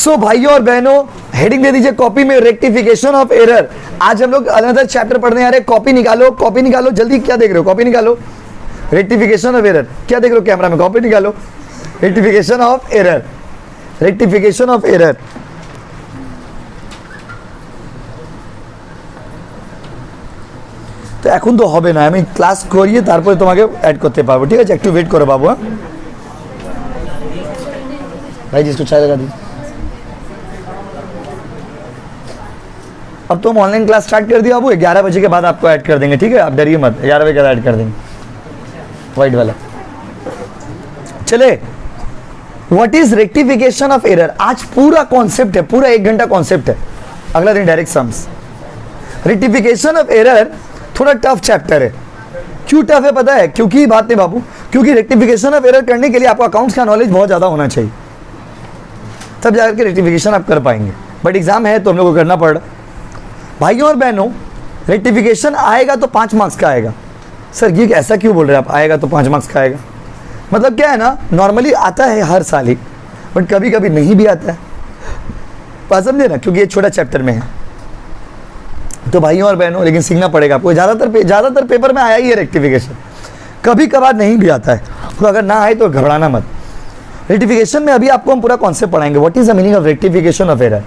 सो भाइयों और बहनों, हेडिंग दे दीजिए कॉपी में, रेक्टिफिकेशन ऑफ एरर। आज हम लोग अनदर चैप्टर पढ़ने आ रहे हैं। कॉपी निकालो, कॉपी निकालो जल्दी। क्या देख रहे हो? कॉपी निकालो। Rectification of error. क्या देख रहे हो कैमरा में? कॉपी निकालो। Rectification of error, rectification of error. তো এখন তো হবে না, আমি ক্লাস করিয়ে তারপরে তোমাকে ऐड করতে পারবো, ঠিক আছে? একটু वेट करो बाबू। हाँ भाई, जिसको चाय लगा दीजिए। अब तुम ऑनलाइन क्लास स्टार्ट कर दिया बाबू, 11 बजे के बाद आपको ऐड कर देंगे, ठीक है? आप डरिए मत, 11 बजे के बाद ऐड कर देंगे वाइट वाला। चले, what is rectification of error. आज पूरा कॉन्सेप्ट है, पूरा 1 घंटा कॉन्सेप्ट है। अगला दिन direct sums. Rectification of error थोड़ा टफ चैप्टर है। क्यों टफ है पता है? क्योंकि बात नहीं बाबू, क्योंकि रेक्टिफिकेशन ऑफ एरर करने के लिए आपको अकाउंट्स का नॉलेज बहुत ज़्यादा होना चाहिए, तब जाकर के रेक्टिफिकेशन आप कर पाएंगे। बट एग्जाम है तो हम लोग को करना पड़ रहा। भाइयों और बहनों, रेक्टिफिकेशन आएगा तो 5 मार्क्स का आएगा। सर ये ऐसा क्यों बोल रहे हैं आप, आएगा तो 5 मार्क्स का आएगा? मतलब क्या है ना, नॉर्मली आता है हर साल ही, बट कभी कभी नहीं भी आता है। बात समझे ना, क्योंकि ये छोटा चैप्टर में है। तो भाइयों और बहनों, लेकिन सीखना पड़ेगा आपको। ज़्यादातर पेपर में आया ही है रेक्टिफिकेशन, कभी कभार नहीं भी आता है। तो अगर ना आए तो घबराना मत। रेक्टिफिकेशन में अभी आपको हम पूरा कॉन्सेप्ट पढ़ाएंगे। What is the meaning of rectification of error.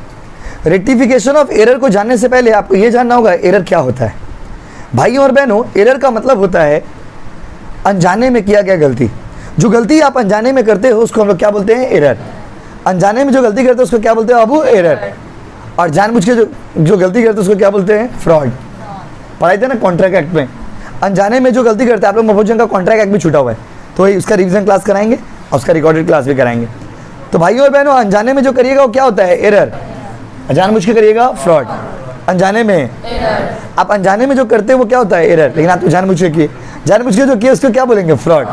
Rectification of error को जानने से पहले आपको ये जानना होगा एरर क्या होता है। भाइयों और बहनों, एरर का मतलब होता है अनजाने में किया गया गलती। जो गलती आप अनजाने में करते हो उसको हम लोग क्या बोलते हैं? एरर। अनजाने में जो गलती करते हो उसको क्या बोलते हैं बाबू? एरर। और जानबूझ के जो गलती करते हैं उसको क्या बोलते हैं? फ्रॉड। पढ़ाई थे ना कॉन्ट्रैक्ट एक्ट में, अनजाने में जो गलती करते हैं। आप लोग महफूज का कॉन्ट्रैक्ट एक्ट भी छूटा हुआ है, तो उसका रिवीजन क्लास कराएंगे और उसका रिकॉर्डेड क्लास भी कराएंगे। तो भाइयों और बहनों, अनजाने में जो करिएगा वो क्या होता है? एरर। जानबूझ के करिएगा फ्रॉड। अनजाने में आप अनजाने में जो करते हैं वो क्या होता है? एरर। लेकिन आप तो जानबूझ के किए, जानबूझ के जो किए उसको क्या बोलेंगे? फ्रॉड।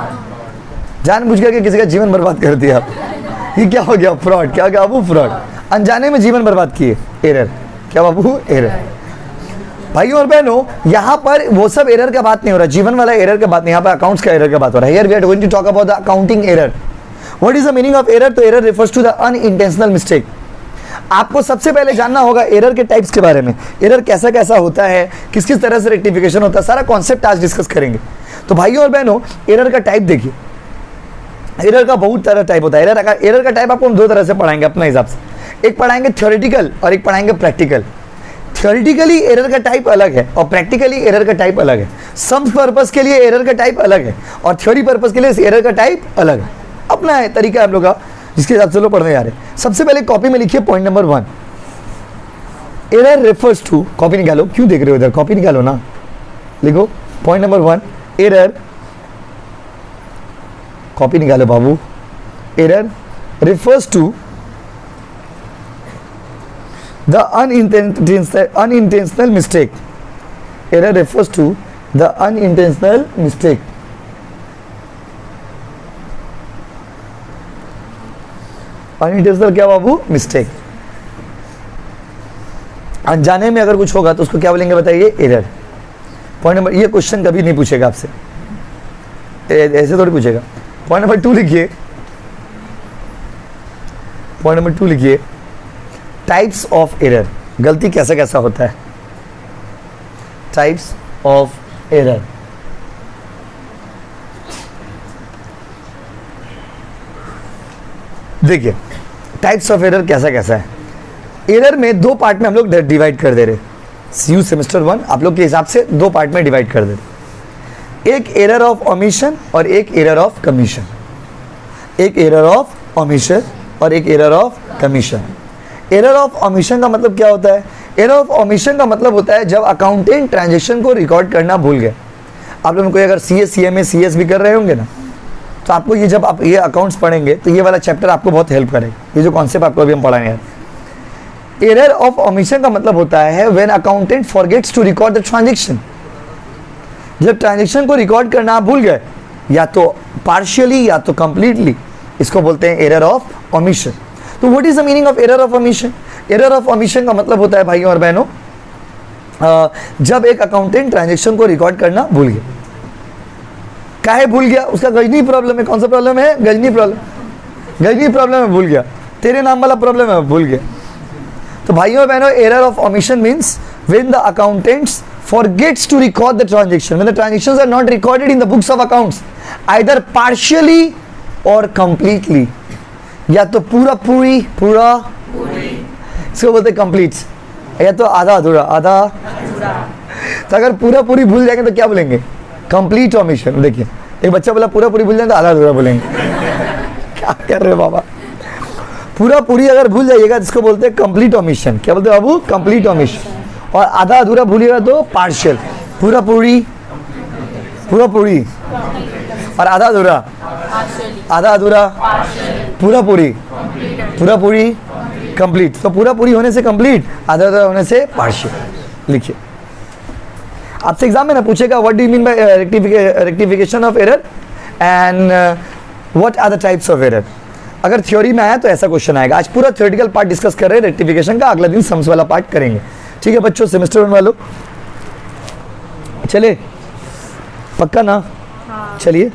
जानबूझ करके किसी का जीवन बर्बाद कर दिया आप, ये क्या हो गया? फ्रॉड। क्या क्या बाबू? फ्रॉड। अनजाने में जीवन बर्बाद किए, एरर। क्या बाबू? एरर। भाइयों और बहनों, यहाँ पर वो सब एरर का बात नहीं हो रहा, जीवन वाला एरर का बात नहीं, यहाँ पर अकाउंट्स का एरर का बात हो रहा है। Here we are going to talk about the accounting error. What is the meaning of error? तो error refers to the unintentional mistake. आपको सबसे पहले जानना होगा एरर के टाइप्स के बारे में। एरर कैसा कैसा होता है, किस किस तरह से रेक्टिफिकेशन होता है, सारा कॉन्सेप्ट आज डिस्कस करेंगे। तो भाइयों और बहनों, एरर का टाइप देखिए। एरर का बहुत तरह टाइप होता है। एरर का टाइप आपको हम 2 तरह से पढ़ाएंगे अपने हिसाब से। एक पढ़ाएंगे थ्योरेटिकल और एक पढ़ाएंगे प्रैक्टिकल। थ्योरेटिकली एरर का टाइप अलग है और प्रैक्टिकली एरर का टाइप अलग है। सम पर्पस के लिए एरर का टाइप अलग है और थ्योरी पर्पस के लिए एरर का टाइप अलग है। अपना है तरीका है हम लोग का, जिसके हिसाब से लोग पढ़ने जा रहे हैं। सबसे पहले कॉपी में लिखिए point number 1, error refers to. Copy निकालो, क्यों देख रहे हो इधर? कॉपी निकालो ना, लिखो पॉइंट नंबर 1, एरर। कॉपी निकालो बाबू। Error refers to the unintentional mistake. Error refers to the unintentional mistake. Unintentional क्या बाबू? मिस्टेक। अनजाने में अगर कुछ होगा तो उसको क्या बोलेंगे बताइए? एरर। पॉइंट नंबर, ये क्वेश्चन कभी नहीं पूछेगा आपसे, ऐसे थोड़ी पूछेगा। पॉइंट नंबर 2 लिखिए। पॉइंट नंबर 2 लिखिए, टाइप्स ऑफ एरर। गलती कैसा कैसा होता है? Types of error. देखिए टाइप्स ऑफ एरर कैसा कैसा है। एरर में 2 पार्ट में हम लोग डिवाइड कर दे रहे। सीयू सेमेस्टर 1 आप लोग के हिसाब से 2 पार्ट में डिवाइड कर दे रहे। एक एरर ऑफ ओमिशन और एक एरर ऑफ कमीशन। एक एरर ऑफ ओमिशन और एक error of commission. Error of omission का मतलब क्या होता है? एरर ऑफ ओमिशन का मतलब होता है जब अकाउंटेंट ट्रांजैक्शन को रिकॉर्ड करना भूल गए। आप लोगों को अगर सीए, सीएमए, सीएस भी कर रहे होंगे ना, तो आपको ये, जब आप ये अकाउंट्स पढ़ेंगे तो ये वाला चैप्टर आपको बहुत हेल्प करेगा। ये जो कॉन्सेप्ट आपको अभी हम पढ़ाएंगे यार। एरर ऑफ ओमिशन का मतलब होता है when accountant forgets to record the transaction. जब ट्रांजैक्शन को रिकॉर्ड करना भूल गए, या तो पार्शियली या तो कंप्लीटली, इसको बोलते हैं एरर ऑफ ओमिशन। तो what is the meaning of error of omission? Error of omission का मतलब होता है भाइयों और बहनों, जब एक अकाउंटेंट ट्रांजैक्शन को रिकॉर्ड करना भूल गया। काहे भूल गया? उसका गजनी प्रॉब्लम है। कौन सा प्रॉब्लम है? गजनी प्रॉब्लम। गजनी प्रॉब्लम है, भूल गया। तेरे नाम वाला प्रॉब्लम है, भूल गए। तो भाइयों बहनों, error of omission means when the accountants forgets to record the transaction, when the transactions are not recorded in the books of accounts either partially or completely, या तो पूरा इसको बोलते हैं कंप्लीट, या तो आधा अधूरा। तो अगर पूरा पूरी भूल जाएंगे तो क्या बोलेंगे? Complete omission. देखिए एक बच्चा बोला पूरा पूरी भूल जाए तो आधा अधूरा बोलेंगे। क्या कर रहे हो बाबा? पूरा पूरी अगर भूल जाइएगा जिसको बोलते हैं कंप्लीट ओमिशन। क्या बोलते हैं बाबू? Complete omission. और आधा अधूरा भूलिएगा तो पार्शियल। पूरा पूरी और आधा अधूरा पूरा पूरी कंप्लीट। तो पूरा पूरी होने से कंप्लीट, आधा अधूरा होने से पार्शियल। लिखिए, आपसे एग्जाम में ना पूछेगा what do you mean by rectification of error and what are the types of error. अगर थ्योरी में आया तो ऐसा क्वेश्चन आएगा। आज पूरा थ्योरेटिकल पार्ट डिस्कस कर रहे हैं रेक्टिफिकेशन का, अगला दिन सम्स वाला पार्ट करेंगे। ठीक है बच्चों, सेमेस्टर 1 वालों, चले पक्का ना? चलिए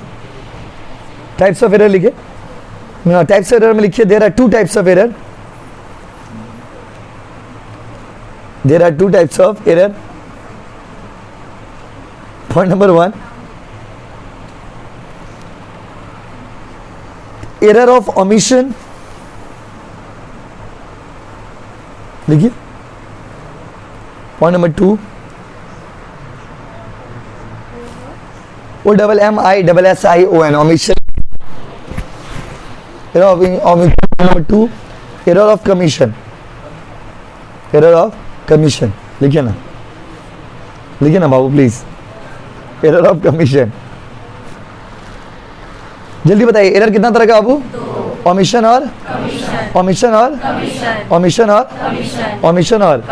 टाइप्स ऑफ एरर लिखे। टाइप्स ऑफ एरर में लिखिए there are 2 types of error. There are 2 types of error. Point number 1, error of omission. लिखिए। Point number 2, OMMISSION omission. Error of omission. Number 2, error of commission. Error of commission लिखिए ना बाबू please. Error of commission, जल्दी बताइए। Error कितना तरह का बाबू? Omission और ओमिशन और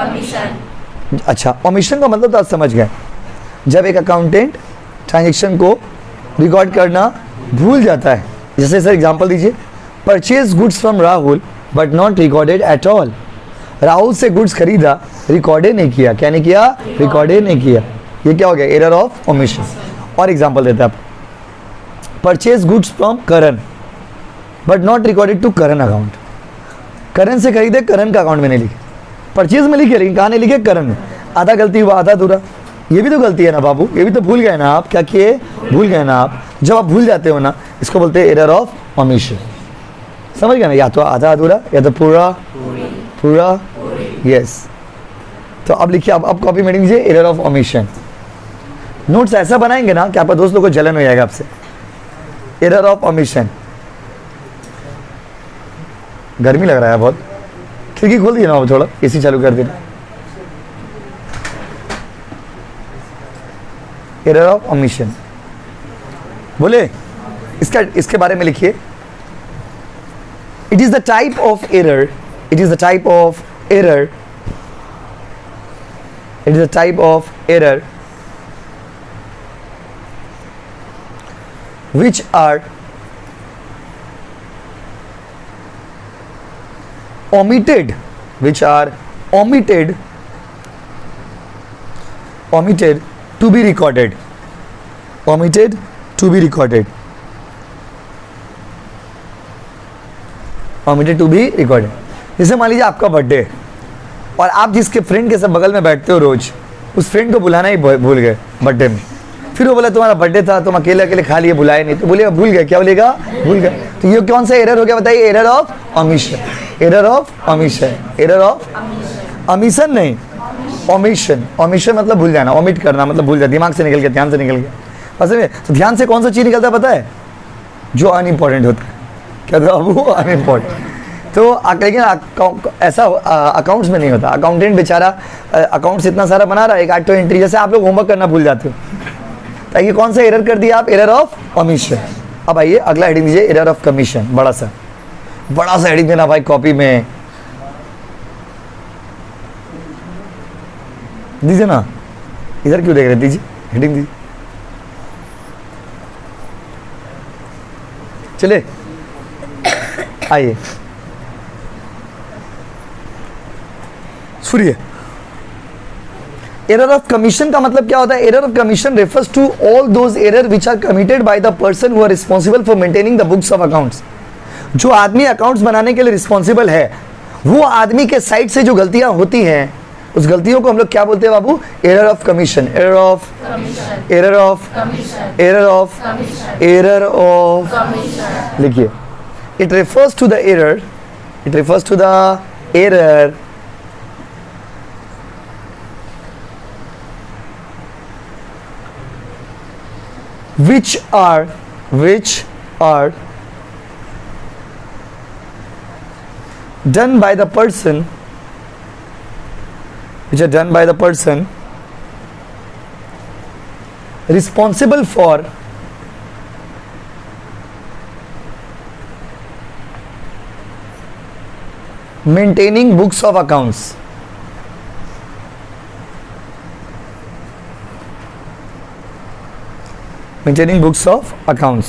अच्छा, ओमिशन का मतलब तो आप समझ गए। जब एक अकाउंटेंट ट्रांजैक्शन को रिकॉर्ड करना भूल जाता है। जैसे सर एग्जांपल दीजिए, purchase goods from Rahul but not recorded at all. Rahul से गुड्स खरीदा, रिकॉर्डेड नहीं किया। क्या नहीं किया? रिकॉर्डेड नहीं किया। ये क्या हो गया? Error of omission. और एग्जांपल देते हैं आप, purchase goods from Karan but not recorded to Karan account. Karan से खरीदे, करण का अकाउंट में नहीं लिखे, परचेज में लिखे लेकिन कहाँ नहीं लिखे? करण में। आधा गलती हुआ, आधा अधूरा। ये भी तो गलती है ना बाबू, ये भी तो भूल गए ना आप। क्या किए? भूल गए ना आप। जब आप भूल जाते हो ना, इसको बोलते हैं एरर ऑफ ओमिशन। समझ गए ना? या तो आधा अधूरा या तो पूरा। यस। तो अब लिखिए, अब कॉपी में लीजिए एरर ऑफ ओमिशन। नोट्स ऐसा बनाएंगे ना कि आपका दोस्त लोग को जलन हो जाएगा आपसे। Error of omission. गर्मी लग रहा है बहुत, खिड़की खोल दिए ना थोड़ा, एसी चालू कर देना। एरर ऑफ ओमिशन बोले, इसके बारे में लिखिए। It is the type of error, it is the type of error, it is the type of error which are omitted, which are omitted to be recorded, omitted to be recorded, omitted to be recorded। जैसे मान लीजिए आपका birthday और आप जिसके friend के साथ बगल में बैठते हो रोज, उस फ्रेंड को बुलाना ही भूल गए बर्थडे में। फिर वो बोला तुम्हारा बर्थडे था, तुम अकेले खा लिए, बुलाए नहीं। तो बोलेगा भूल गए। क्या बोलेगा? भूल गए। तो ये कौन सा एरर हो गया बताइए? Error of omission. Error of omission. Error of omission नहीं, ओमिशन। ओमिशन मतलब भूल जाना, ओमिट करना मतलब भूल जाना, दिमाग से निकल गया, ध्यान से निकल गया। बस में तो ध्यान से कौन सा चीज़ निकलता है पता है? जो अनइम्पॉर्टेंट होता है। क्या था वो? अनइम्पॉर्टेंट। तो लेकिन ऐसा अकाउंट्स में नहीं होता। अकाउंटेंट बेचारा अकाउंट्स इतना सारा बना रहा है, एक 8 एंट्री। जैसे आप लोग होमवर्क करना भूल जाते हो, ताकि कौन सा एरर कर दिया आप? Error of omission. अब आइए अगला हेडिंग दीजिए, एरर ऑफ कमीशन। बड़ा सा हेडिंग देना भाई कॉपी में, दीजिए ना। इधर क्यों देख रहे? दीजिए हेडिंग दीजिए। चले आइए सुनिए। एरर ऑफ कमीशन का मतलब क्या होता है? Error of commission refers to all those error which are committed by the person who are responsible for maintaining the books of accounts. जो आदमी अकाउंट्स बनाने के लिए रिस्पॉन्सिबल है, वो आदमी के साइड से जो गलतियां होती हैं, उस गलतियों को हम लोग क्या बोलते हैं बाबू? Error of commission, error of error of error of error of. लिखिए, it refers to the error, it refers to the error which are done by the person, which are done by the person responsible for maintaining books of accounts. Maintaining books of accounts.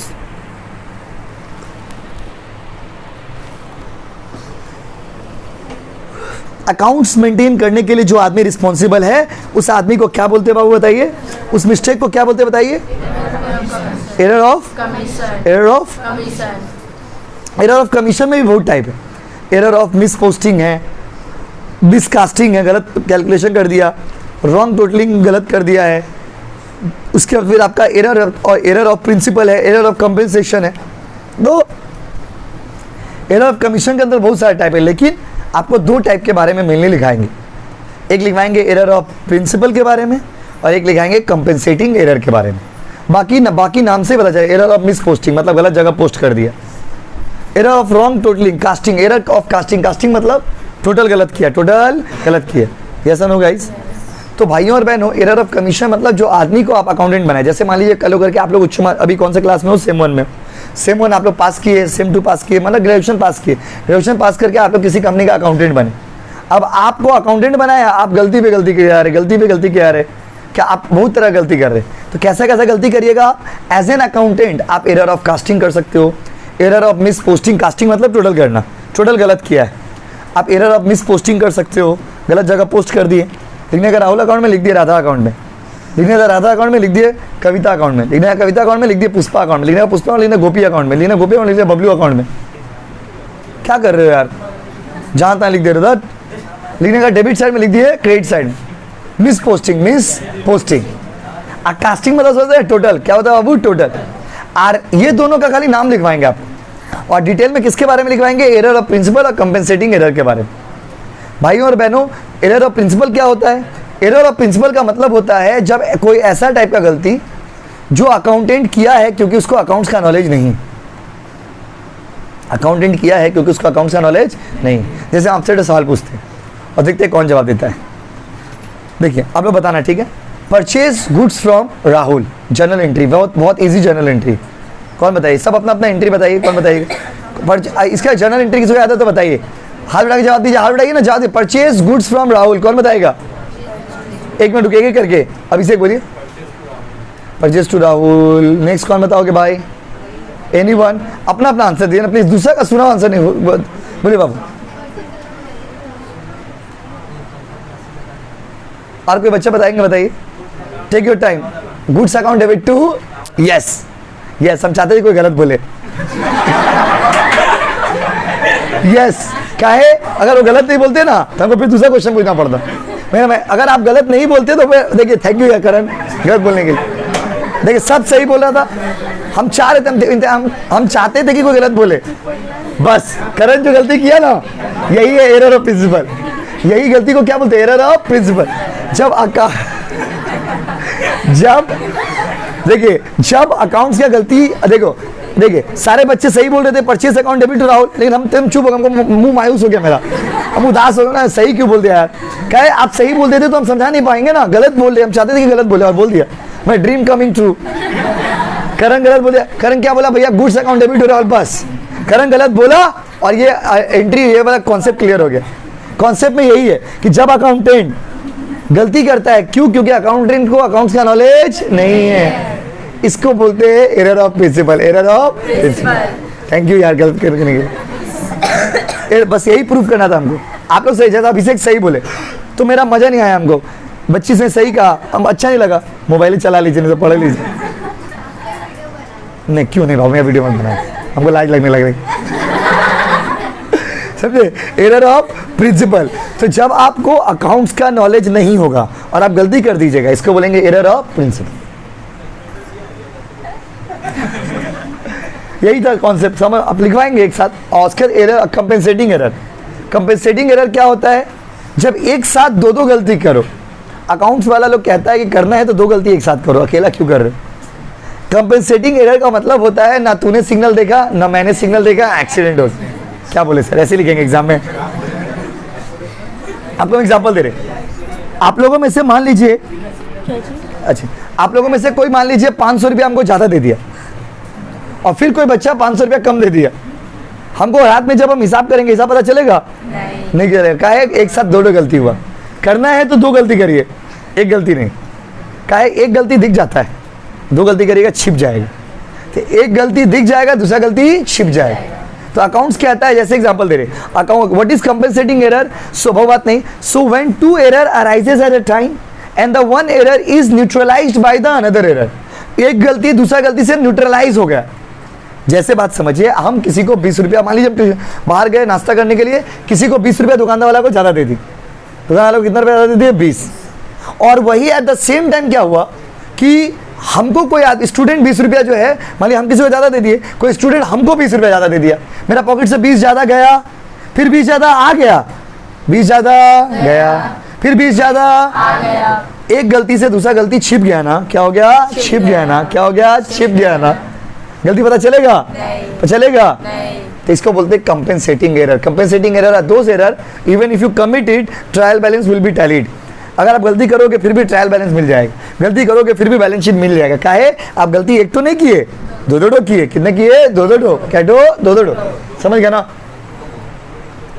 Accounts maintain करने के लिए जो आदमी responsible है, उस आदमी को क्या बोलते हैं बाबू बताइए? उस मिस्टेक को क्या बोलते हैं बताइए? Error of commission. Error of commission. Error of commission में भी बहुत टाइप है। एरर ऑफ मिस पोस्टिंग है, मिसकास्टिंग है, गलत कैलकुलेशन कर दिया, रॉन्ग टोटलिंग गलत कर दिया है। उसके बाद फिर आपका एरर और एरर ऑफ प्रिंसिपल है, एरर ऑफ कंपेंसेशन है। तो एरर ऑफ कमीशन के अंदर बहुत सारे टाइप है, लेकिन आपको दो टाइप के बारे में मेनली लिखाएंगे। एक लिखवाएंगे एरर ऑफ प्रिंसिपल के बारे में, और एक लिखाएंगे कंपेंसेटिंग एरर के बारे में। बाकी नाम से पता चले। एरर ऑफ मिस पोस्टिंग मतलब गलत जगह पोस्ट कर दिया। Error of wrong totalling, casting, error of casting, casting मतलब टोटल गलत किया, टोटल गलत किया। Yes no guys? तो भाइयों और बहनों, एरर ऑफ कमीशन मतलब जो आदमी को आप अकाउंटेंट बनाए। जैसे मान लीजिए कल करके आप लोग उच्च, अभी कौन से क्लास में हो? सेम 1 में। सेम 1 आप लोग पास किए, सेम 2 पास किए, मतलब ग्रेजुएशन पास किए। ग्रेजुएशन पास करके आप लोग किसी कंपनी का अकाउंटेंट बने। अब आपको अकाउंटेंट बनाया, आप गलती पे गलती किए जा रहे, गलती पे गलती किए जा रहे, क्या आप बहुत तरह गलती कर रहे। तो कैसा कैसा गलती करिएगा आप? एज एन अकाउंटेंट आप एरर ऑफ कास्टिंग कर सकते हो, error of miss posting, casting मतलब टोटल करना, टोटल गलत किया है। आप एरर ऑफ मिस पोस्टिंग कर सकते हो, गलत जगह पोस्ट कर दिए। लिखने का राहुल अकाउंट में लिख दिए राधा अकाउंट में, लिखने का राधा अकाउंट में लिख दिए कविता अकाउंट में, लिखने का कविता अकाउंट में लिख दिए पुष्पा अकाउंट में, लिखने का पुष्पा में लिखना गोपी अकाउंट में, लिखना गोपी अकाउंट लिख दिया बबलू अकाउंट में। क्या कर रहे हो यार? जहाँ तहाँ लिख दे रहे हो। लिखने का डेबिट साइड में लिख दिए क्रेडिट साइड में। Miss posting, miss posting. Casting मतलब सोचते हैं टोटल, क्या होता है बाबू? टोटल। और ये दोनों का खाली नाम लिखवाएंगे आप, और डिटेल में किसके बारे में लिखवाएंगे? एरर ऑफ प्रिंसिपल और कंपेंसेटिंग एरर के बारे में। भाइयों और बहनों, एरर ऑफ प्रिंसिपल क्या होता है? एरर ऑफ प्रिंसिपल का मतलब होता है जब कोई ऐसा टाइप का गलती जो अकाउंटेंट किया है क्योंकि उसको अकाउंट्स का नॉलेज नहीं, अकाउंटेंट किया है क्योंकि उसको अकाउंट्स का नॉलेज नहीं। जैसे आपसे सवाल पूछते हैं और देखते हैं कौन जवाब देता है। देखिए आप लोग बताना, ठीक है? Purchase goods from Rahul, journal entry, बहुत ईजी जर्नल एंट्री। कौन बताइए? सब अपना अपना एंट्री बताइए, कौन बताइएगा? इसका जर्नल एंट्री किसी को याद है तो बताइए, हाथ उठा के जवाब दीजिए, हाथ उठाइए ना, जवाब दीजिए। परचेज गुड्स फ्रॉम राहुल, कौन बताएगा? एक मिनट रुकेगी करके, अभिषेक बोलिए। Purchase to Rahul. नेक्स्ट कौन बताओगे भाई? एनीवन? अपना अपना आंसर दिए ना प्लीज, दूसरा का सुना आंसर नहीं। बोलिए बाबू। और कोई बच्चा बताएंगे? बताइए, take your time. Goods account debit to, yes yes, हम चाहते थे कोई गलत बोले। यस, क्या है? अगर वो गलत नहीं बोलते ना तो हमको फिर दूसरा क्वेश्चन पूछना पड़ता। मैं अगर आप गलत नहीं बोलते तो फिर देखिए, थैंक यू करण गलत बोलने के लिए। देखिए सब सही बोल रहा था, हम चाह रहे थे, हम चाहते थे कि कोई गलत बोले। बस करण जो गलती किया ना, यही है एरर ऑफ प्रिंसिपल। यही गलती को क्या बोलते हैं? Error of principle. जब अकाउंट्स की गलती, देखिए सारे बच्चे सही बोल रहे थे, purchase account debit to Rahul, लेकिन हम चुप हो गए, हमको मुंह मायूस हो गया मेरा, हम उदास हो गए ना, सही क्यों बोल दिया यार? क्या है, आप सही बोल देते तो हम समझा नहीं पाएंगे ना, गलत बोल रहे, हम चाहते थे कि गलत बोले और बोल दिया। मैं ड्रीम कमिंग ट्रू। करण गलत बोल दिया। करण क्या बोला भैया? Goods account debit to Rahul, बस करण गलत बोला और ये एंट्री, ये वाला कॉन्सेप्ट क्लियर हो गया। कॉन्सेप्ट में यही है कि जब अकाउंटेंट गलती करता है, क्यों? क्योंकि अकाउंटेंट को अकाउंट्स का नॉलेज नहीं है, इसको बोलते हैं error of principle. Error of principle. Thank you यार गलत करने के लिए, बस यही प्रूफ करना था हमको। आप लोग सही, जैसा अभिषेक सही बोले तो मेरा मजा नहीं आया हमको, बच्ची से सही कहा, हम अच्छा नहीं लगा, मोबाइल चला लीजिए नहीं तो पढ़ लीजिए। नहीं क्यों नहीं भाव, मैं वीडियो मत बनाए, हमको लाज लगने लग रही। समझे, एरर ऑफ प्रिंसिपल। तो जब आपको अकाउंट्स का नॉलेज नहीं होगा और आप गलती कर दीजिएगा, इसको बोलेंगे एरर ऑफ प्रिंसिपल। यही था कॉन्सेप्ट, समझ आप लिखवाएंगे एक साथ। Oscar error, compensating error. Compensating error क्या होता है? जब एक साथ दो दो गलती करो। अकाउंट्स वाला लोग कहता है कि करना है तो दो गलती एक साथ करो, अकेला क्यों कर रहे हो? कंपेंसेटिंग एरर का मतलब होता है ना तूने सिग्नल देखा ना मैंने सिग्नल देखा, एक्सीडेंट हो। क्या बोले सर, ऐसे लिखेंगे एग्जाम में? आपको एग्जांपल दे रहे, आप लोगों में से मान लीजिए, अच्छा आप लोगों में से कोई मान लीजिए 500 रुपया हमको ज़्यादा दे दिया और फिर कोई बच्चा 500 रुपया कम दे दिया। हमको रात में जब हम हिसाब करेंगे, हिसाब पता चलेगा? नहीं चलेगा। क्या है, एक साथ दो गलती हुआ। करना है तो दो गलती करिए, एक गलती नहीं। क्या है, एक गलती दिख जाता है, दो गलती करिएगा छिप जाएगा। तो एक गलती दिख जाएगा, दूसरा गलती छिप जाएगा। तो अकाउंट्स क्या आता है, जैसे एग्जांपल दे रहे, account what is compensating error? So वो बात नहीं। So when two error arises at a time and the one error is neutralised by the another error. एक गलती दूसरा गलती से न्यूट्रलाइज हो गया। जैसे बात समझिए, हम किसी को 20 रुपया, मान लीजिए बाहर गए नाश्ता करने के लिए, किसी को 20 रुपया दुकानदार वाला को ज़्यादा दे दी। दुकानदार वाला को कितना रुपया ज़्यादा दे दिए? 20। और वही एट द सेम टाइम क्या हुआ कि हमको कोई स्टूडेंट 20 रुपया जो है, मान लीजिए हम किसी को ज़्यादा दे दिए, कोई स्टूडेंट हमको 20 रुपया ज़्यादा दे दिया। मेरा पॉकेट से 20 ज़्यादा गया, फिर 20 ज़्यादा आ गया, 20 ज़्यादा गया, फिर 20 ज़्यादा आ गया। एक गलती से दूसरा गलती छिप गया ना, क्या हो गया? छिप गया ना, क्या हो गया? छिप गया ना। गलती पता चलेगा? नहीं। चलेगा? नहीं। तो इसको बोलते हैं compensating error. Compensating error are those error even if you commit it, trial balance will be tallied. अगर आप गलती करोगे फिर भी ट्रायल बैलेंस मिल जाएगा, गलती करोगे फिर भी बैलेंस शीट मिल जाएगा। क्या है, आप गलती एक तो नहीं किए, दो किए। कितने किए? दो। क्या दो। समझ गया ना?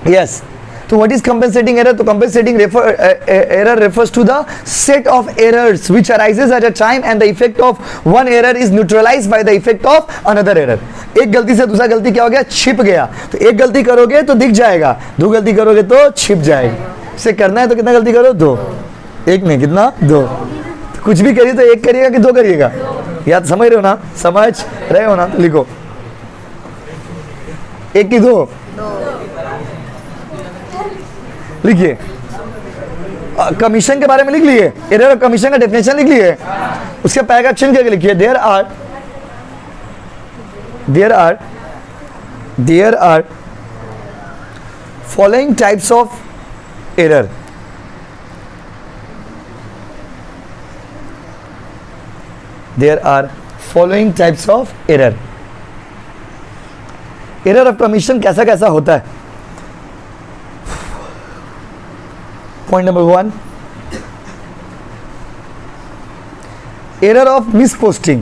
यस। तो व्हाट इज कंपेंसेटिंग एरर? तो compensating error refers to the set of errors which arises at a time and the effect of one error is neutralized by the effect of another error. एक गलती से दूसरा गलती क्या हो गया? छिप गया। तो एक गलती करोगे तो दिख जाएगा, दो गलती करोगे तो छिप जाएगा। इसे करना है तो कितना गलती करो? दो। एक नहीं, कितना? दो। तो कुछ भी करिए तो एक करिएगा कि दो करिएगा? याद समझ रहे हो ना? समझ रहे हो ना? तो लिखो, एक की दो लिखिए। कमीशन के बारे में लिख लिए, एरर ऑफ कमीशन का डेफिनेशन लिख लिए, उसके पैराग्राफ करके लिखिए। There are following types of error. There are following types of error. Error of commission कैसा कैसा होता है? Point number 1, error of misposting.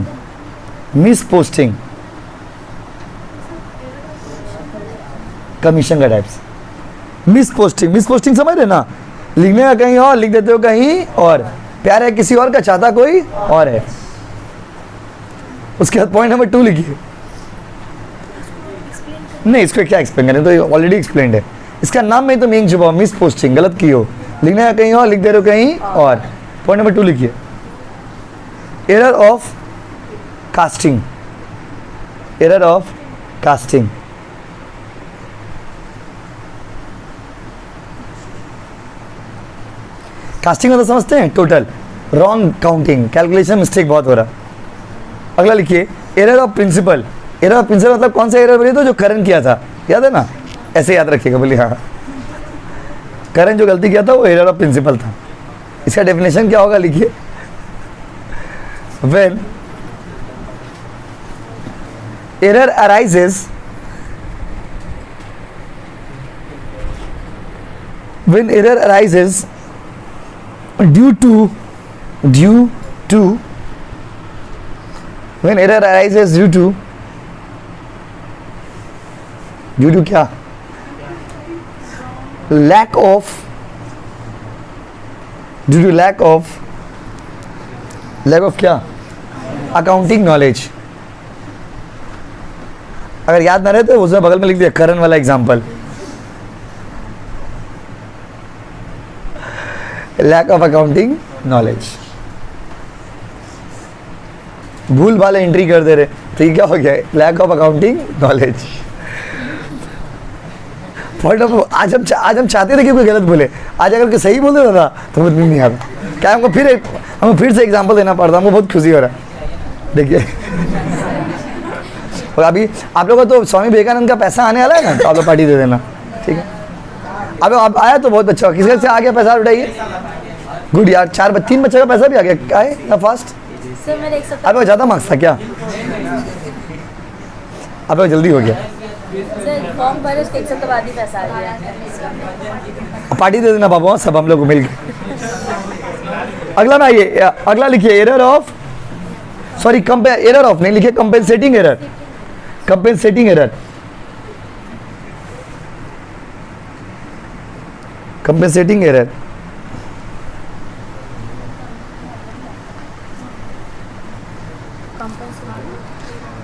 Commission का टाइप्स। मिसपोस्टिंग समझ रहे ना? लिखने का कहीं और लिख देते हो कहीं और, प्यार है किसी और का, चाहता कोई और है। उसके बाद पॉइंट नंबर 2 लिखिए। नहीं, इसको क्या एक्सप्लेन करें, तो ऑलरेडी एक्सप्लेन्ड है। इसका नाम में तो मीनिंग छुपा, मिसपोस्टिंग, गलत की हो, लिखना है कहीं और लिख दे रहे हो कहीं और। पॉइंट नंबर 2 लिखिए, error of casting. Error of casting. Casting मतलब समझते हैं? Total wrong counting, calculation mistake बहुत हो रहा। अगला लिखिए, error of principle. Error of principle मतलब कौन सा एरर बोलिए तो जो करण किया था, याद है ना? ऐसे याद रखिएगा, बोलिए हाँ, करण जो गलती किया था वो एरर ऑफ प्रिंसिपल था। इसका डेफिनेशन क्या होगा? लिखिए, when error arises due to क्या? lack of क्या? Accounting knowledge. अगर याद ना रहे तो उसमें बगल में लिख दिया करण वाला example. Lack of accounting knowledge, भूल वाले एंट्री कर दे रहे, तो ये क्या हो गया? Lack of accounting knowledge. Point of आज हम चाहते थे कि कोई गलत बोले, आज अगर कोई सही बोल देता था तो मुझे नहीं आता। क्या हमको फिर से एग्जांपल देना पड़ता, हमको बहुत खुशी हो रहा है। देखिए और अभी आप लोगों को तो स्वामी विवेकानंद का पैसा आने वाला है ना, तो आप लोग पार्टी दे देना, ठीक है। अब आप आया तो बहुत अच्छा, किसके से आ गया पैसा उठाइए, गुड यार। 3 बच्चे का पैसा भी आ गया, क्या है ना फास्ट। अब ज़्यादा मार्क्स था क्या, अब जल्दी हो गया। फॉर्म भरे उसके 1 सप्ताह बाद ही पैसा आ गया। पार्टी दे देना बाबू सब हम लोग को मिल के। अगला ना ये अगला लिखिए, error of, sorry error of नहीं लिखिए, compensating error, compensating error, compensating error.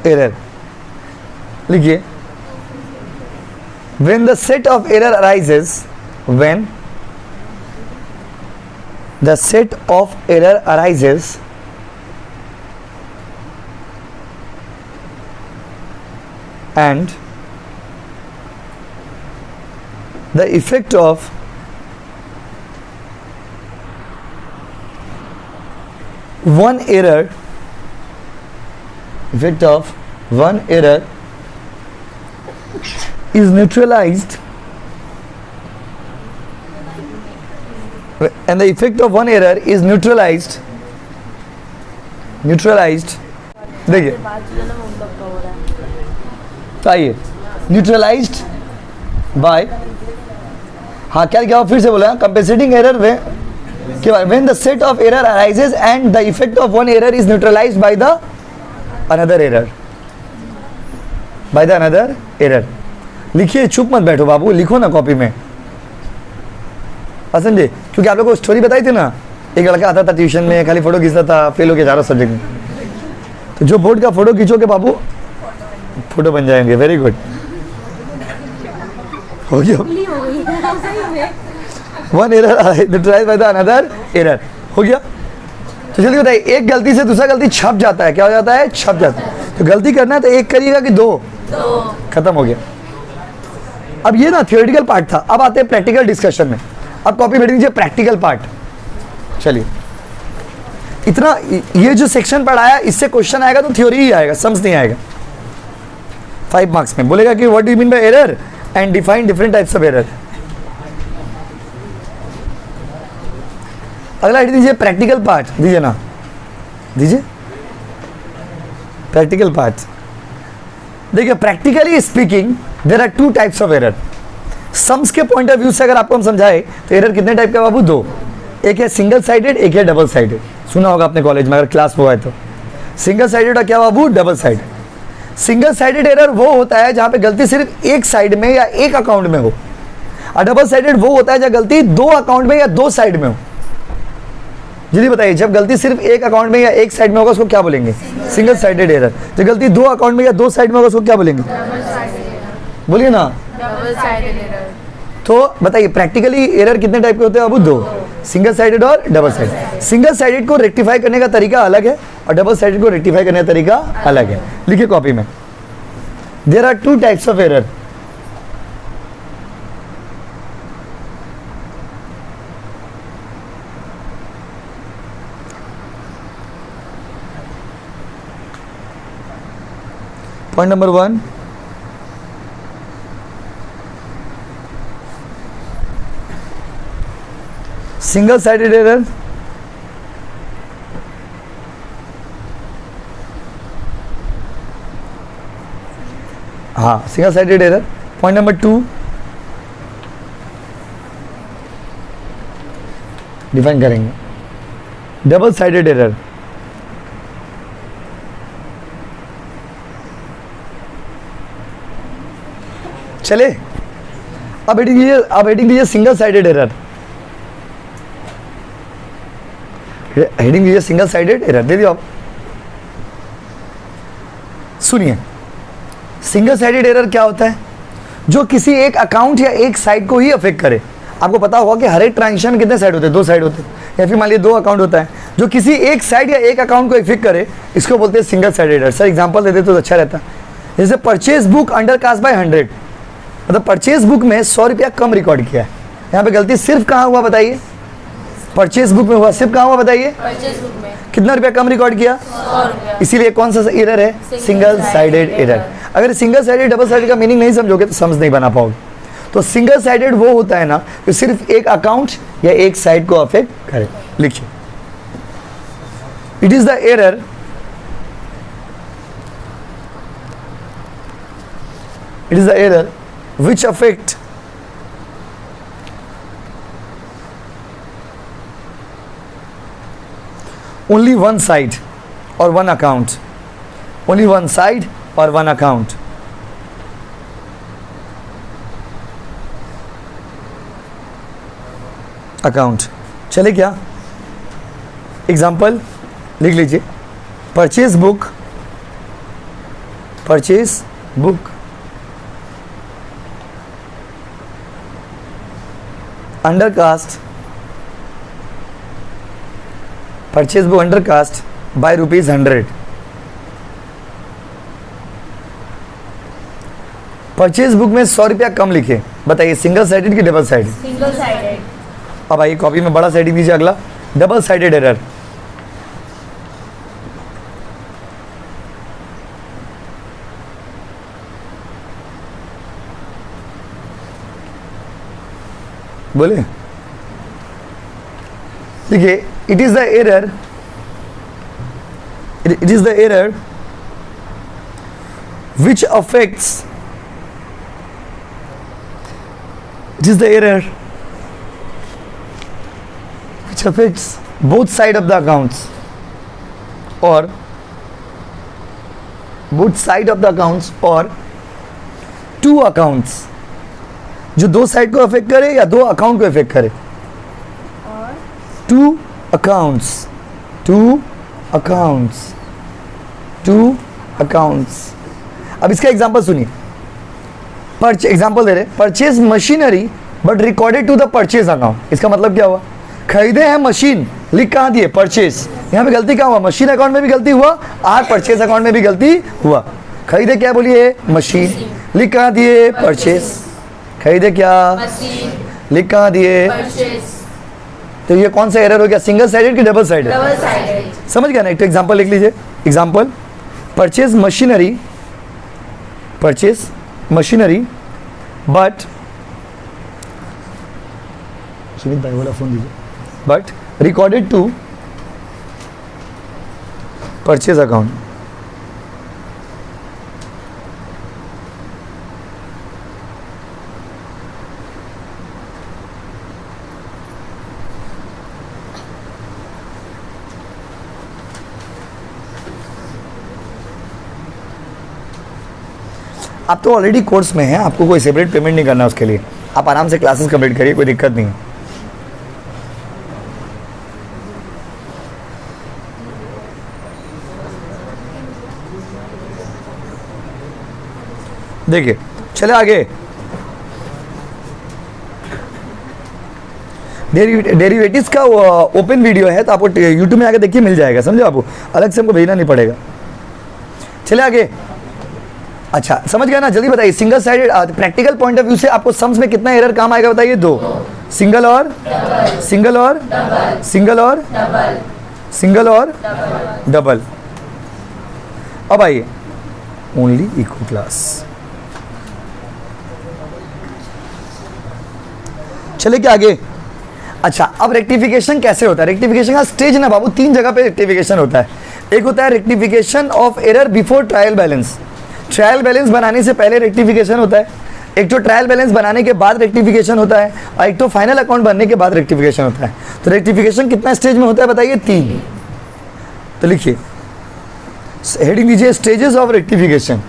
Error लिखिए, when the set of error arises, when the set of error arises and the effect of one error is neutralized, and the effect of one error is neutralized, देखिए तो आइए, neutralised bye, हाँ क्या क्या फिर से बोला, compensating error when the set of error arises and the effect of one error is neutralized by the another error, लिखिए, चुप मत बैठो बाबू, लिखो ना कॉपी में, समझे। क्योंकि आप लोगों को स्टोरी बताई थी ना, एक लड़का आता था ट्यूशन में, खाली फोटो खींचता था, फेल हो गया 4 सब्जेक्ट में। तो जो बोर्ड का फोटो खींचोगे बाबू, फोटो बन जाएंगे। वेरी गुड, हो गया। One error neutralised by the another error, हो गया। तो जल्दी बताइए, एक गलती से दूसरा गलती छप जाता है, क्या हो जाता है, छप जाता है। तो गलती करना है तो एक करिएगा कि 2, खत्म हो गया। अब ये ना थियोरेटिकल पार्ट था, अब आते हैं प्रैक्टिकल डिस्कशन में। अब कॉपी भेज दीजिए प्रैक्टिकल पार्ट। चलिए, इतना ये जो सेक्शन पढ़ाया, इससे क्वेश्चन आएगा तो थ्योरी ही आएगा, सम्स नहीं आएगा। 5 मार्क्स में बोलेगा कि what do you mean by error and define different types of error. अगला लिख दीजिए प्रैक्टिकल पार्ट, दीजिए ना, दीजिए प्रैक्टिकल पार्ट। देखिए, practically speaking there are 2 types of error. Sums के पॉइंट ऑफ व्यू से अगर आपको हम समझाए तो एरर कितने टाइप का बाबू, 2, एक है सिंगल साइडेड, एक है डबल साइडेड। सुना होगा अपने कॉलेज में अगर क्लास हुआ है तो। सिंगल साइडेड और क्या बाबू, double sided. Single sided error वो होता है जहां पे गलती सिर्फ एक साइड में या एक अकाउंट में हो, और डबल साइडेड वो होता है जब गलती 2 अकाउंट में या 2 साइड में हो। जल्दी बताइए, जब गलती सिर्फ एक अकाउंट में या एक साइड में होगा उसको क्या बोलेंगे, सिंगल साइडेड एरर। जब गलती 2 अकाउंट में या 2 साइड में होगा उसको क्या बोलेंगे, बोलिए ना, डबल साइडेड एरर। तो बताइए प्रैक्टिकली एरर कितने टाइप के होते हैं बाबू, 2, सिंगल साइडेड और डबल साइडेड। सिंगल साइडेड को रेक्टिफाई करने का तरीका अलग है और डबल साइडेड को रेक्टिफाई करने का तरीका अलग है। लिखिए कॉपी में, there are 2 types of error. Point number 1, single sided error, हाँ single sided error. Point number 2, define करेंगे डबल साइडेड एरर। चले, अब हेडिंग दीजिए सिंगल साइडेड एरर। हेडिंग दीजिए सिंगल साइडेड एरर, दे दियो आप। सुनिए, सिंगल साइडेड एरर क्या होता है, जो किसी एक अकाउंट या एक साइड को ही अफेक्ट करे। आपको पता होगा कि हर एक ट्रांजेक्शन में कितने साइड होते हैं, 2 साइड होते हैं, या फिर मान लीजिए 2 अकाउंट होता है, जो किसी एक साइड या एक अकाउंट को इफेक्ट करे, इसको बोलते हैं single sided error. Sir example दे दे तो अच्छा रहता। जैसे purchase book undercast by 100, मतलब परचेज बुक में 100 रुपया कम रिकॉर्ड किया है। यहाँ पे गलती सिर्फ कहाँ हुआ बताइए? परचेज बुक में हुआ, सिर्फ कहाँ हुआ बताइए? परचेज बुक में कितना रुपया कम रिकॉर्ड किया? 100 रुपया। इसीलिए कौन सा एरर है? Single sided error. अगर सिंगल साइडेड डबल साइडेड का मीनिंग नहीं समझोगे तो समझ नहीं बना पाओगे। तो सिंगल साइडेड वो होता है ना जो सिर्फ एक अकाउंट या एक साइड को अफेक्ट करे। लिखिए, it is the error which affect only one side or one account. Only one side or one account. चले क्या? एग्जाम्पल लिख लीजिए। Purchase book undercast, purchase book undercast bye ₹100। Purchase book में 100 रुपया कम लिखे, बताइए सिंगल साइडेड कि डबल साइडेड? Single sided. अब आइए कॉपी में बड़ा साइडिंग दीजिए। अगला डबल साइडेड एरर। बोले, देखिए, it is the error which affects both side of the accounts or two accounts, जो दो साइड को अफेक्ट करे या दो अकाउंट को अफेक्ट करे। Two accounts. अब इसका एग्जांपल सुनिए। एग्जांपल दे रहे, purchase machinery but recorded to the purchase account. इसका मतलब क्या हुआ? खरीदे हैं मशीन, लिख कहाँ दिए? परचेज। यहाँ पे गलती क्या हुआ? मशीन अकाउंट में भी गलती हुआ और परचेज अकाउंट में भी गलती हुआ। खरीदे क्या बोलिए? मशीन, लिख कहाँ दिए? परचेज। खरीदे क्या? मशीन, लिख कहाँ दिए? परचेज। तो ये कौन सा एरर हो गया? सिंगल साइडेड कि डबल साइडेड? Double sided. समझ गया ना? एक एग्जांपल लिख लीजिए। Example, purchase machinery but, Sumit भाई वाला फोन दीजिए, but recorded to purchase account. आप तो ऑलरेडी कोर्स में हैं, आपको कोई सेपरेट पेमेंट नहीं करना उसके लिए। आप आराम से क्लासेस कंप्लीट करिए, कोई दिक्कत नहीं है। देखिए, चले आगे। डेरिवेटिव्स का ओपन वीडियो है, तो आपको यूट्यूब में आके देखिए, मिल जाएगा। समझो, आपको अलग से हमको भेजना नहीं पड़ेगा। चले आगे। अच्छा, समझ गया ना? जल्दी बताइए। Single sided practical point of view से आपको सम्स में कितना एरर काम आएगा बताइए? 2। सिंगल और डबल। अब आइए, ओनली इक्वल क्लास। चले क्या आगे? अच्छा, अब रेक्टिफिकेशन कैसे होता है? रेक्टिफिकेशन का स्टेज ना बाबू 3 जगह पे रेक्टिफिकेशन होता है। एक होता है rectification of error before trial balance. Trial balance बनाने से पहले रेक्टिफिकेशन होता है। एक तो ट्रायल बैलेंस बनाने के बाद रेक्टिफिकेशन होता है और एक तो फाइनल अकाउंट बनने के बाद रेक्टिफिकेशन होता है। तो रेक्टिफिकेशन कितना स्टेज में होता है बताइए? 3। तो लिखिए, हेडिंग दीजिए stages of rectification.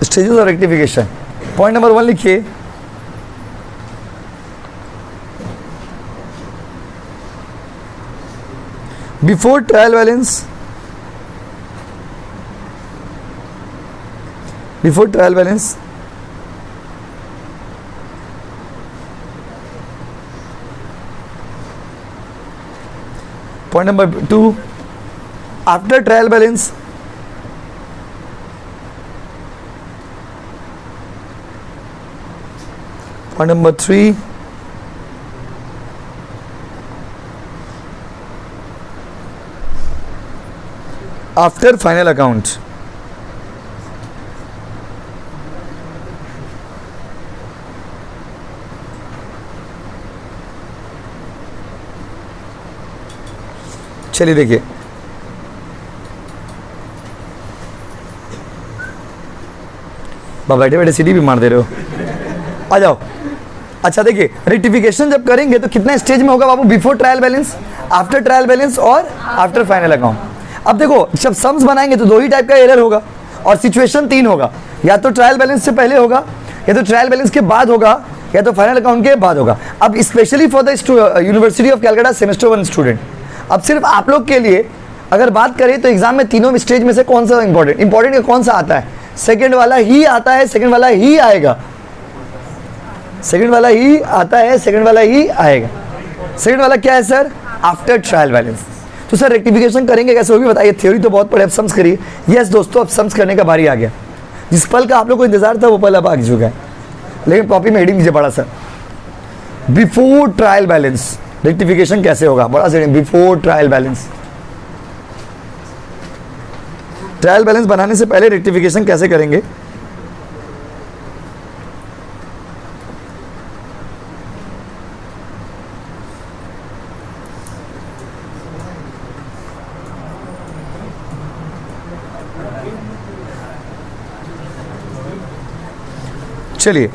Stages of rectification. Point number 1 लिखिए, before trial balance before trial balance, point number 2, after trial balance, point number 3, after final account. चलिए देखिए, बैठे बैठे सीढ़ी भी मार दे रहे हो, आ जाओ। अच्छा देखिए, रेक्टिफिकेशन जब करेंगे तो कितना स्टेज में होगा बाबू? Before trial balance, after trial balance और आफ्टर फाइनल अकाउंट। अब देखो, जब सम्स बनाएंगे तो दो ही टाइप का एरर होगा और सिचुएशन तीन होगा, या तो ट्रायल बैलेंस से पहले होगा, या तो ट्रायल बैलेंस के बाद होगा, या तो फाइनल अकाउंट के बाद होगा। अब specially for the university of Calcutta semester 1 student, अब सिर्फ आप लोग के लिए अगर बात करें तो एग्जाम में तीनों स्टेज में से कौन सा इंपॉर्टेंट का कौन सा आता है? सेकंड वाला ही आता है, सेकंड वाला ही आएगा, सेकंड वाला ही आता है, सेकंड वाला ही आएगा। सेकंड वाला क्या है सर? After trial balance. तो सर रेक्टिफिकेशन करेंगे कैसे, वो भी बताइए। थ्योरी तो बहुत पढ़े, अब सम्स करिए। यस दोस्तों, अब सम्स करने का बारी आ गया। जिस पल का आप लोग को इंतजार था वो पल अब आ चुका है, लेकिन कॉपी में हेडिंग दीजिए बड़ा sir, before trial balance. Rectification कैसे होगा? बड़ा सा before trial balance. Trial balance बनाने से पहले रेक्टिफिकेशन कैसे करेंगे? चलिए,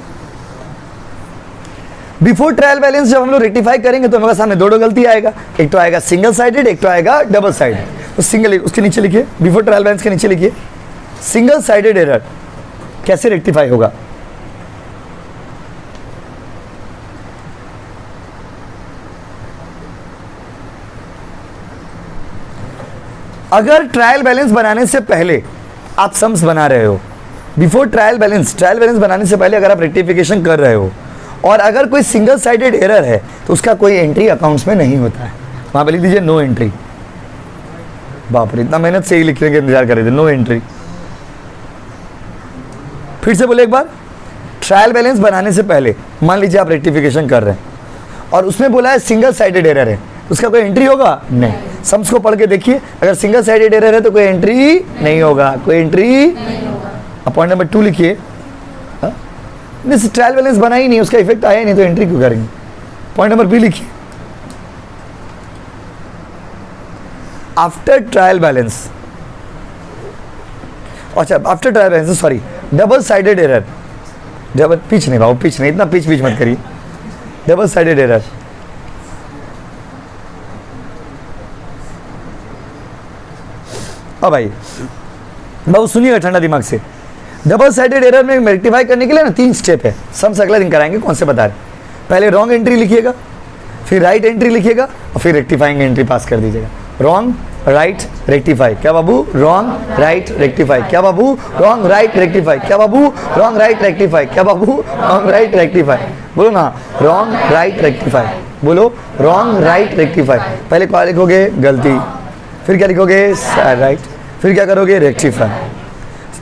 बिफोर ट्रायल बैलेंस जब हम लोग रेक्टिफाई करेंगे तो हमारे सामने दो गलती आएगा, एक तो आएगा सिंगल साइडेड, एक तो आएगा डबल साइडेड। तो सिंगल, उसके नीचे लिखिए, बिफोर ट्रायल बैलेंस के नीचे लिखिए सिंगल साइडेड एरर कैसे रेक्टिफाई होगा। अगर ट्रायल बैलेंस बनाने से पहले आप सम्स बना रहे हो, बिफोर ट्रायल बैलेंस बनाने से पहले अगर आप रेक्टिफिकेशन कर रहे हो और अगर कोई सिंगल साइडेड एरर है तो उसका कोई एंट्री अकाउंट्स में नहीं होता है। वहां पे लिख दीजिए नो एंट्री। बाप रे, इतना मेहनत से ही लिखने के इंतजार कर रहे थे, नो एंट्री। फिर से बोले एक बार, ट्रायल बैलेंस बनाने से पहले मान लीजिए आप रेक्टिफिकेशन कर रहे हैं और उसमें बोला है सिंगल साइडेड एरर है, उसका कोई एंट्री होगा? नहीं। सम्स को पढ़ के देखिए, अगर सिंगल साइडेड एरर है तो कोई एंट्री नहीं होगा, कोई एंट्री। पॉइंट नंबर 2 लिखिए, ट्रायल बैलेंस बना ही नहीं, उसका इफेक्ट आया ही नहीं तो एंट्री क्यों करेंगे? पॉइंट नंबर बी लिखिए, आफ्टर ट्रायल बैलेंस, अच्छा after trial balance sorry, double sided error, double pitch नहीं भाव, पिच नहीं, इतना पिच मत करिए, डबल साइडेड एरर। अब भाई बाबू सुनिएगा ठंडा दिमाग से, डबल साइडेड एरर में रेक्टिफाई करने के लिए ना 3 स्टेप है, सम्स अगला दिन कराएंगे, कौन से बता रहे। पहले रॉन्ग एंट्री लिखिएगा, फिर राइट एंट्री लिखिएगा और फिर रेक्टिफाइंग एंट्री पास कर दीजिएगा। रॉन्ग राइट रेक्टिफाई, क्या बाबू? रॉन्ग राइट रेक्टिफाई, क्या बाबू? रॉन्ग राइट रेक्टिफाई, क्या बाबू? रॉन्ग राइट रेक्टिफाई, क्या बाबू? रॉन्ग राइट रेक्टिफाई, बोलो ना, रॉन्ग राइट रेक्टिफाई, बोलो रॉन्ग राइट रेक्टिफाई। पहले क्या लिखोगे? गलती, फिर क्या लिखोगे? राइट, फिर क्या करोगे? रेक्टिफाई।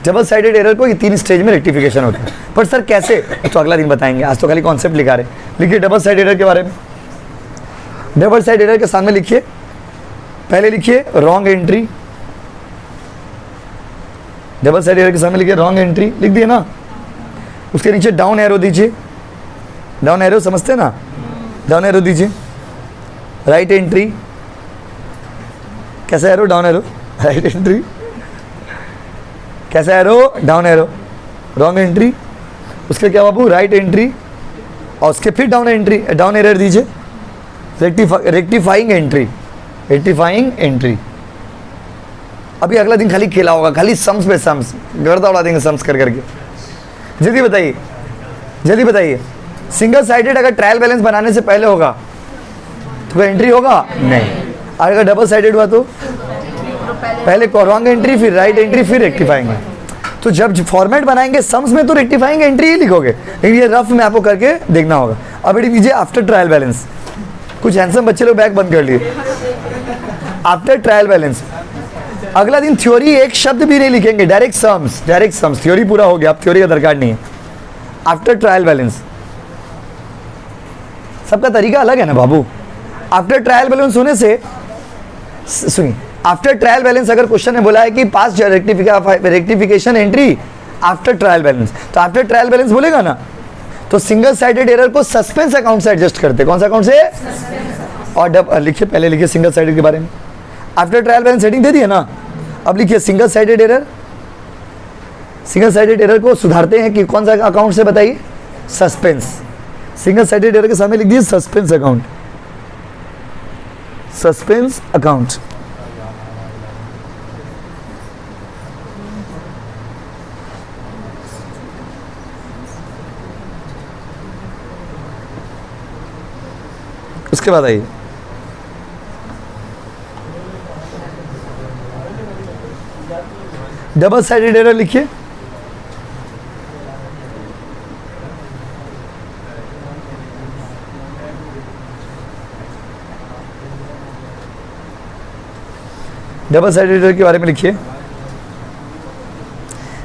डबल साइडेड एरर को ये 3 स्टेज में रेक्टिफिकेशन होता है। पर सर कैसे, तो अगला दिन बताएंगे, आज तो खाली कॉन्सेप्ट लिखा रहे। लिखिए डबल साइड एरर के बारे में। डबल साइड एरर के सामने लिखिए, पहले लिखिए wrong entry, double side error के सामने लिखिए रॉन्ग एंट्री, लिख दिए ना। उसके नीचे डाउन एरो दीजिए, डाउन एरो समझते ना, डाउन एरो दीजिए। राइट एंट्री, कैसा arrow? Down arrow. Right entry, कैसा arrow? Down arrow. Wrong entry, उसके क्या बाबू? राइट एंट्री, और उसके फिर डाउन एंट्री, डाउन एरर दीजिए। Rectifying entry, rectifying entry. अभी अगला दिन खाली खेला होगा, खाली सम्स पे सम्स, गर्दा उड़ा देंगे सम्स कर करके। जल्दी बताइए, जल्दी बताइए, सिंगल साइडेड अगर ट्रायल बैलेंस बनाने से पहले होगा तो कोई एंट्री होगा? नहीं। अगर डबल साइडेड हुआ तो पहले रॉन्ग एंट्री, फिर राइट एंट्री, फिर रेक्टिफाइंग। तो जब फॉर्मेट बनाएंगे सम्स में तो रेक्टिफाइंग एंट्री ही लिखोगे, लेकिन ये रफ में आपको करके देखना होगा। अब एडिट कीजिए आफ्टर ट्रायल बैलेंस। कुछ हैंडसम बच्चे लोग बैग बंद कर लिए। आफ्टर ट्रायल बैलेंस अगला दिन थ्योरी एक शब्द भी नहीं लिखेंगे, डायरेक्ट सम्स, थ्योरी पूरा हो गया, अब थ्योरी का दरकार नहीं है। आफ्टर ट्रायल बैलेंस सबका तरीका अलग है ना बाबू। आफ्टर ट्रायल बैलेंस होने से सुनिए, आफ्टर ट्रायल बैलेंस अगर क्वेश्चन ने बोला है कि pass rectification entry after trial balance, तो आफ्टर ट्रायल बैलेंस बोलेगा ना, तो सिंगल साइडेड एरर को सस्पेंस अकाउंट से एडजस्ट करते। कौन सा अकाउंट से? और लिखिए, पहले लिखिए सिंगल साइडेड के बारे में। आफ्टर ट्रायल बैलेंस हेडिंग दे दिए ना, अब लिखिए single sided error. Single sided error को सुधारते हैं कि कौन सा अकाउंट से, बताइए? सस्पेंस। सिंगल साइडेड एरर के सामने लिख दीजिए सस्पेंस अकाउंट, सस्पेंस अकाउंट। उसके बाद आइए डबल साइडेड एरर लिखिए। डबल साइडेड एरर के बारे में लिखिए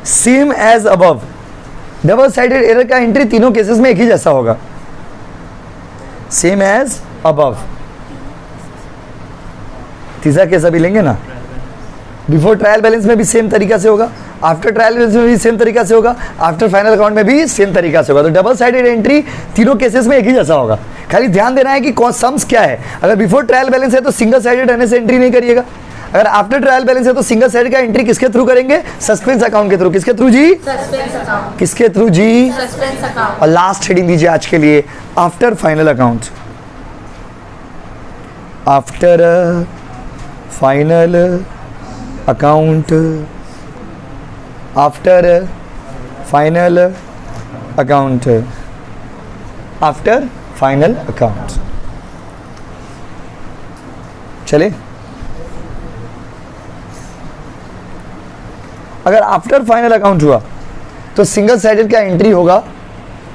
same as above. Double sided error का एंट्री तीनों केसेस में एक ही जैसा होगा, सेम एज अबव। तीसरा केस अभी लेंगे ना, बिफोर ट्रायल बैलेंस में भी सेम तरीका से होगा, आफ्टर ट्रायल बैलेंस में भी सेम तरीका से होगा, आफ्टर फाइनल अकाउंट में भी सेम तरीका से होगा। तो डबल साइडेड एंट्री तीनों केसेस में एक ही जैसा होगा, खाली ध्यान देना है कि कौन सम्स क्या है। अगर बिफोर ट्रायल बैलेंस है तो सिंगल साइडेड रहने से एंट्री नहीं करिएगा, अगर आफ्टर ट्रायल बैलेंस है तो सिंगल साइड का एंट्री किसके थ्रू करेंगे? सस्पेंस अकाउंट के थ्रू। किसके थ्रू जी? Suspense account. किसके थ्रू जी? Suspense account. और लास्ट हेडिंग दीजिए आज के लिए after final account. After final account, after final account, after final account. चले, अगर आफ्टर फाइनल अकाउंट हुआ तो सिंगल साइडेड का एंट्री होगा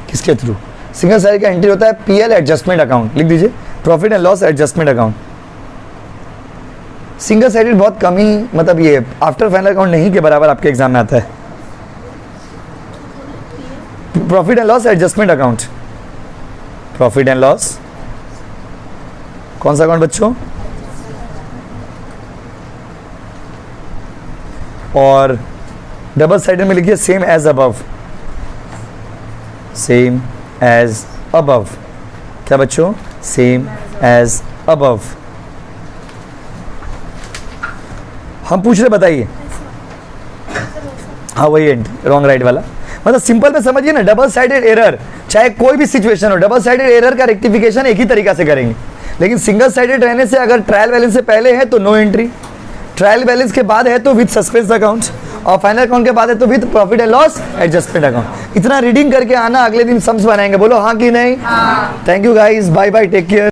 किसके थ्रू? सिंगल साइडेड का एंट्री होता है पीएल एडजस्टमेंट अकाउंट। लिख दीजिए profit and loss adjustment account. Single sided बहुत कम ही, मतलब ये आफ्टर फाइनल अकाउंट नहीं के बराबर आपके एग्जाम में आता है। Profit and loss adjustment account, profit and loss कौन सा अकाउंट बच्चों? और डबल साइडेड में लिखिए same as above, same as above. क्या बच्चों? Same as above. हम पूछ रहे, बताइए। हाँ वही एंड, रॉन्ग राइट वाला। मतलब सिंपल में समझिए ना, डबल साइडेड एरर चाहे कोई भी सिचुएशन हो, डबल साइडेड एरर का रेक्टिफिकेशन एक ही तरीका से करेंगे। लेकिन सिंगल साइडेड रहने से अगर ट्रायल बैलेंस से पहले है तो नो एंट्री, ट्रायल बैलेंस के बाद है तो विद सस्पेंस अकाउंट, और फाइनल अकाउंट के बाद है तो with profit and loss adjustment account. इतना रीडिंग करके आना, अगले दिन सम्स बनाएंगे। बोलो हाँ कि नहीं? हाँ। Thank you guys, bye bye, take care.